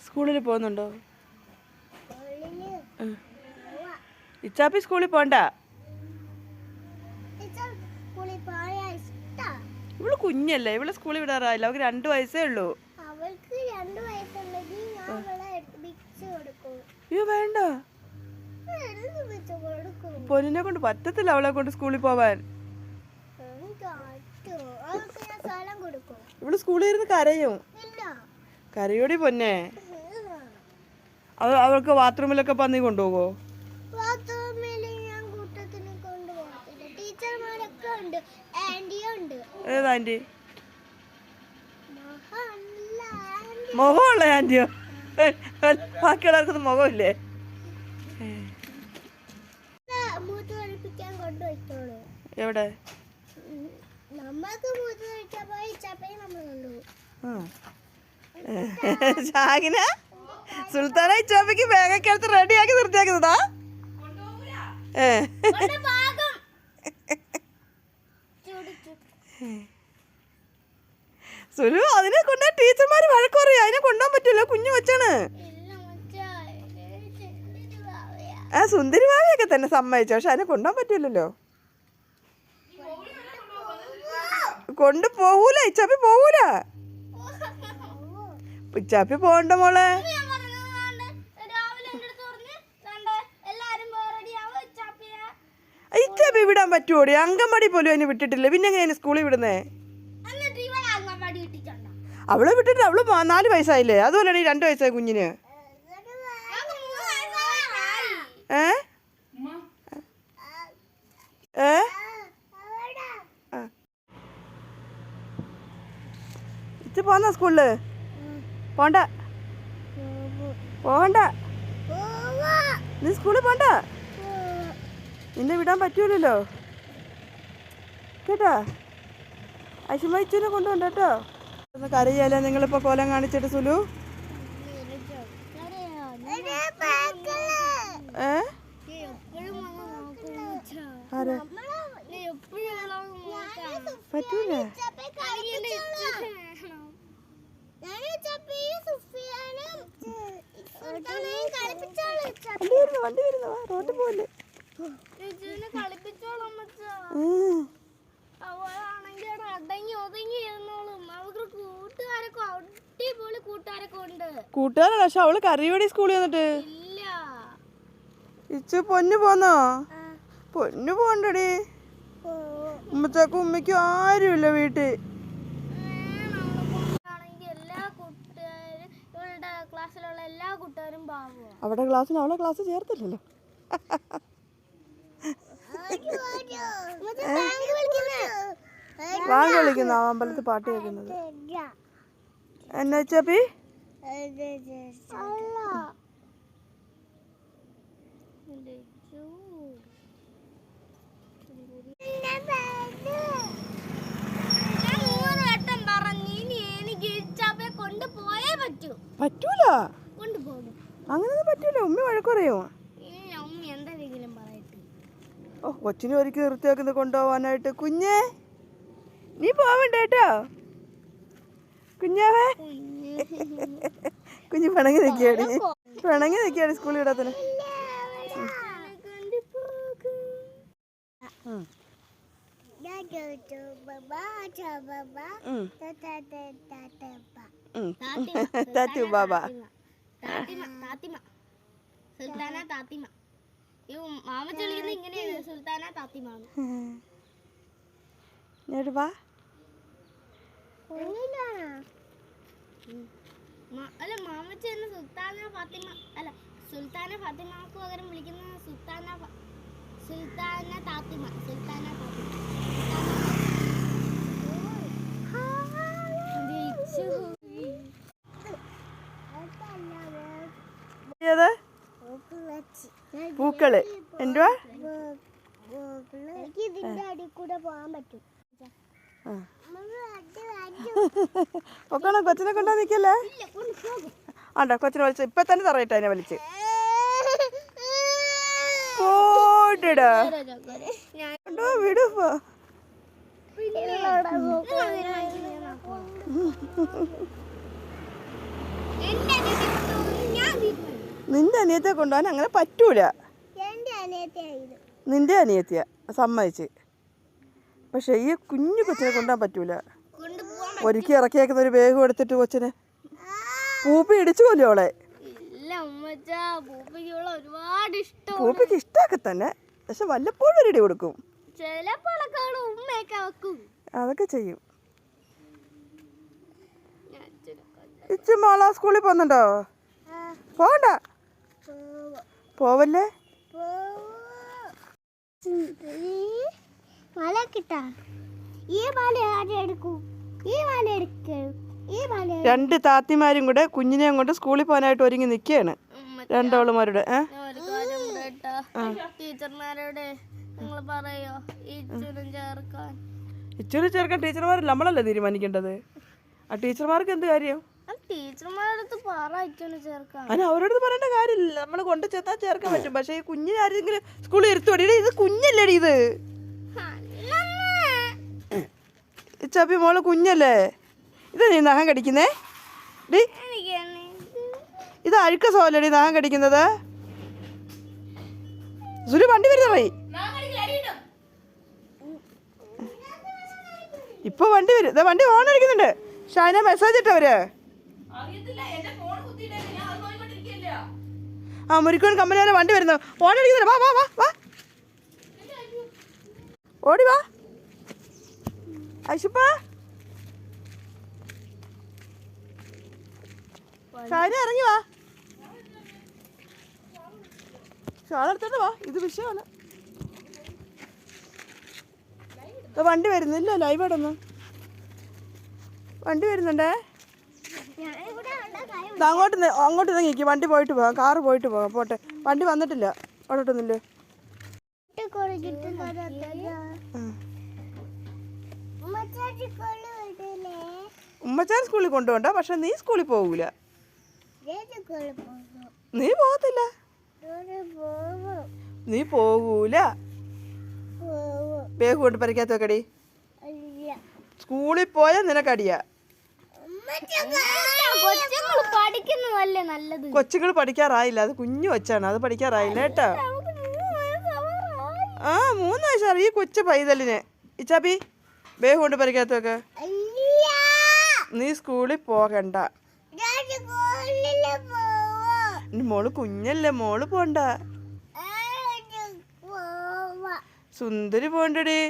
സ്കൂളിൽ പോകുന്നുണ്ടോ? ഇച്ചാപ്പി സ്കൂളിൽ പോണ്ട. ഇവള് കുഞ്ഞല്ലേ, ഇവള് സ്കൂളിൽ വിടാറായില്ല. അവൾക്ക് 2 വയസ്സേ ഉള്ളൂ. അയ്യോ വേണ്ട, പൊന്നിനെ കൊണ്ട് പറ്റത്തില്ല അവളെ കൊണ്ട് സ്കൂളിൽ പോവാൻ. ഇവള് സ്കൂളിൽ ഇരുന്ന് കരയും. കരയോടി പൊന്നെ. അവൾക്ക് ബാത്റൂമിലൊക്കെ പന്നി കൊണ്ടുപോകോ? ഏതാ ആന്റി? മുഖമുള്ള ആന്റിയോ? ബാക്കിയുള്ളവർക്കൊന്നും മുഖമില്ലേ? എവിടെ? ഷാഹിന സുൽത്താന ഇച്ചാപ്പയ്ക്ക് ബാഗൊക്കെ എടുത്ത് റെഡിയാക്കി നിർത്തിയാക്കുന്നതാ. സുലു അതിനെ കൊണ്ടാ ടീച്ചർമാര് വഴക്ക് പറയും. അതിനെ കൊണ്ടുപോകാൻ പറ്റൂല, കുഞ്ഞു വെച്ചാണ്. സുന്ദരി ഭാവിയൊക്കെ തന്നെ സമ്മതിച്ചു, പക്ഷെ അതിനെ കൊണ്ടുപോകാൻ പറ്റൂലല്ലോ. കൊണ്ടുപോകൂല, ഇച്ചാപ്പി പോകൂല. ഇച്ചാപ്പി പോകണ്ട മോളെ. ഇച്ചാപ്പി വിടാൻ പറ്റുമോടി? അങ്കൻവാടി പോലും അതിന് വിട്ടിട്ടില്ല, പിന്നെ എങ്ങനെ സ്കൂളിൽ വിടുന്നേ? അവളെ വിട്ടിട്ട് അവള് 4 വയസ്സായില്ലേ? അതുപോലെയാണ് ഈ 2 വയസ്സായ കുഞ്ഞിന്. ഇച്ച പോന്ന സ്കൂളില് പോണ്ട, പോകണ്ട. നീ സ്കൂളിൽ പോണ്ട, നിന്നെ വിടാൻ പറ്റൂലല്ലോ കേട്ടാ. അശുമൈച്ചൂനെ കൊണ്ടുപോണ്ട കേട്ടോ. ഒന്ന് കരയല്ലേ നിങ്ങളിപ്പോ കോലം കാണിച്ചിട്ട് സുലു? പറ്റൂല. വണ്ടി വരുന്ന റോട്ടിൽ പോലെ കൂട്ടുകാരാണ്. പക്ഷെ അവള് കറിയോടി സ്കൂളിൽ വന്നിട്ട് ഇച്ചു പൊന്നു പോന്നോ? പൊന്നു പോണ്ടടി. ഉമ്മച്ചാക്കും ഉമ്മയ്ക്കും ആരുമില്ല വീട്ടിൽ. അവിടെ ക്ലാസ്സിന് അവളെ ക്ലാസ് ചേർത്തില്ലല്ലോ. വാങ്ങി വിളിക്കുന്ന അമ്പലത്തിൽ പാട്ട് കേൾക്കുന്നത് എന്നാ ചപ്പി? പറ്റൂല, അങ്ങനൊന്നും പറ്റൂല. ഉമ്മ വഴക്ക് പറയോ? ഓ കൊച്ചിനെ ഒരിക്കൽ നിർത്തിയാക്കുന്നത് കൊണ്ടുപോവാനായിട്ട്. കുഞ്ഞേ നീ പോവണ്ട കേട്ടോ. കുഞ്ഞാവേ കുഞ്ഞ് പിണങ്ങി നിൽക്കുകയാണ്, പിണങ്ങി നിൽക്കുകയാണ് സ്കൂളിൽ വിടാത്തിന്. താത്തു ബാബ അല്ല മാമച്ചി സുൽത്താന ഫാത്തിമ. അല്ല സുൽത്താന ഫാത്തിമാക്ക് പകരം വിളിക്കുന്ന സുൽത്താന താത്തിമ. സുൽത്താന താത്തിമ. പൂക്കള് എന്തുവാ? ഒക്കെയാണോ? കൊച്ചിനെ കൊണ്ടാ നിക്കല്ലേ? ആണ്ടാ കൊച്ചിനെ വലിച്ച് ഇപ്പൊ തന്നെ തറയിട്ട അതിനെ വലിച്ച് പോടാ വിടുപ്പോ. എന്നെ നിന്റെ അനിയത്തെ കൊണ്ടുപോകാൻ അങ്ങനെ പറ്റൂല. എൻ്റെ അനിയത്തിയായത്. നിന്റെ അനിയത്തിയ സമ്മതിച്ച്. പക്ഷെ ഈ കുഞ്ഞു കൊച്ചിനെ കൊണ്ടുപോകാൻ പറ്റൂല. കൊണ്ടുപോകാൻ ഒരുക്കി ഇറക്കിയേക്കുന്ന ഒരു ബാഗും എടുത്തിട്ട് കൊച്ചിനെ പൂപ്പി ഇടിച്ചു കൊല്ലോ അവളെ. ഇല്ല ഉമ്മച്ചാ, പൂപ്പയ്ക്കുള്ള ഒരുപാട് ഇഷ്ടം. പൂപ്പിക്ക് ഇഷ്ടമൊക്കെ തന്നെ, പക്ഷെ വല്ലപ്പോഴും ഒരു ഇടി കൊടുക്കും. ചിലപ്പോഴൊക്കെ അവള് ഉമ്മയൊക്കെ വെക്കും. അതൊക്കെ ചെയ്യും. ഇച്ചി മോളാ സ്കൂളിൽ പോകുന്നുണ്ടോ? പോകണ്ട, പോവല്ലേ. മല കിട്ടാ. ഈ മല ആദ്യം എടുക്കൂ, ഈ മല എടുക്കൂ, ഈ മല. രണ്ട് താത്തിമാരും കൂടെ കുഞ്ഞിനെയും കൊണ്ട് സ്കൂളിൽ പോകാനായിട്ട് ഒരുങ്ങി നിൽക്കുകയാണ് രണ്ടോളുമാരുടെ. ടീച്ചർമാരോട് നിങ്ങൾ പറയോ ചേർക്കാൻ? ഇച്ചിരി ചേർക്കാൻ ടീച്ചർമാരല്ല, നമ്മളല്ലേ തീരുമാനിക്കേണ്ടത്. ആ ടീച്ചർമാർക്ക് എന്ത് കാര്യം? ടീച്ചർമാരടുത്ത് ചേർക്കാൻ. അതിന് അവരോട് പറയേണ്ട കാര്യമില്ല, നമ്മൾ കൊണ്ട് ചേർത്താൽ ചേർക്കാൻ പറ്റും. പക്ഷെ ഈ കുഞ്ഞിനെ ആരെങ്കിലും സ്കൂളിൽ ഇരുത്തോടി. ഇത് കുഞ്ഞല്ലേടി ഇത്. ഇച്ചാപ്പി മോള് കുഞ്ഞല്ലേ. ഇത് നീ നഖം കടിക്കുന്നേ ഡി? ഇത് അഴുക്ക സോലടി നഖം കടിക്കുന്നത്. സുരു വണ്ടി വരുന്നേ. ഇപ്പൊ വണ്ടി വരും. ഇതാ വണ്ടി ഓൺ അടിക്കുന്നുണ്ട്. ഷാന മെസ്സേജ് ഇട്ടവര്. ആ മുരിക്കോൺ കമ്പനി വരെ വണ്ടി വരുന്നു. ഓൺ അടിക്കുന്നുണ്ട്. വാ വാ വാ വാ, ഓടി വാ ഐഷുപ്പ. ഷാന ഇറങ്ങി വാ. ഷാന എടുത്തോണ്ട് വാ, ഇത് വിഷയമാണ്. വണ്ടി വരുന്നില്ല, ലൈവ് ഇടന്നു. വണ്ടി വരുന്നുണ്ടേ. അങ്ങോട്ട് നീക്കി, വണ്ടി പോയിട്ട് പോകാം, കാറ് പോയിട്ട് പോകാം. പോട്ടെ, വണ്ടി വന്നിട്ടില്ല. അവിടോട്ടൊന്നുമില്ലേ. ഉമ്മച്ചാൻ സ്കൂളിൽ കൊണ്ടുപോണ്ട, പക്ഷെ നീ സ്കൂളിൽ പോകൂല. നീ പോകത്തില്ല, നീ പോകൂല. ബാഗ് കൊണ്ട് പരിക്കാത്ത വെക്കടി. സ്കൂളിൽ പോയാൽ നിനക്കടിയാ. കൊച്ചുങ്ങൾ പഠിക്കാറായില്ല, അത് കുഞ്ഞു വച്ചാണ്, അത് പഠിക്കാറായില്ല കേട്ടോ. ആ 3 വയസ്സാണ് ഈ കൊച്ചു പൈതലിന്. ഇച്ചാപ്പി ബാഗ് കൊണ്ട് പരിക്കാത്ത വെക്ക. നീ സ്കൂളിൽ പോകണ്ട. മോള് കുഞ്ഞല്ലേ, മോള് പോണ്ട. സുന്ദരി പോണ്ടടി.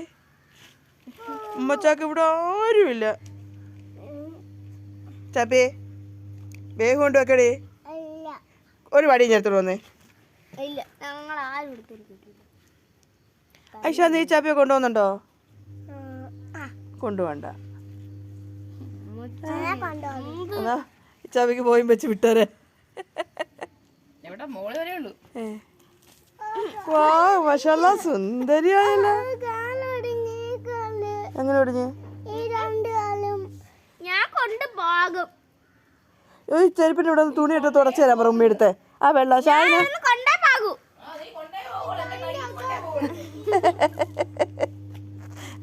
ഉമ്മച്ചാക്ക് ഇവിടെ ആരുമില്ല. ചാപ്പി ബാഗ് കൊണ്ട് വെക്കടി. ഒരു വടി ഞെടുത്തോണ്ട് വന്നേ. ഐഷ നീ ചാപ്പിയെ കൊണ്ടുപോകുന്നുണ്ടോ? കൊണ്ടുപോണ്ട. എന്നാ ചാപ്പിക്ക് പോയി വെച്ച് വിട്ടാരെ. വാ മാഷാല്ലാ, സുന്ദരിയായല്ലോ. എങ്ങനെ ഒടിഞ്ഞ്? ഞാൻ കൊണ്ടുപോകും. ഈ ചെരുപ്പിന്റെ ഇവിടെ തുണി ഇട്ട് തുടച്ചു തരാൻ പറ ഉമ്മ എടുത്തേ. ആ വെള്ള ഷാന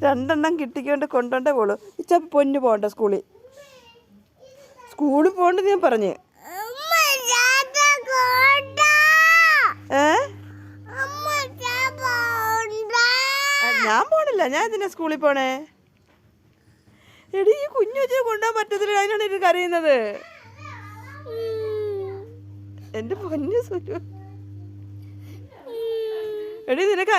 രണ്ടെണ്ണം കിട്ടിക്കൊണ്ട് കൊണ്ടോണ്ടേ പോളൂ. ഇച്ച പൊന്നു പോകണ്ട സ്കൂളിൽ. സ്കൂളിൽ പോകണ്ട ഞാൻ പറഞ്ഞു. ഞാൻ പോണില്ല, ഞാൻ ഇതിനെ സ്കൂളിൽ പോണേ. എടി ഈ കുഞ്ഞു വെച്ച് കൊണ്ടുപോകാൻ പറ്റത്തില്ല, അതിനാണ് ഇത് കരയുന്നത്. എന്റെ പൊന്നു സുരു. എടി നിനക്ക്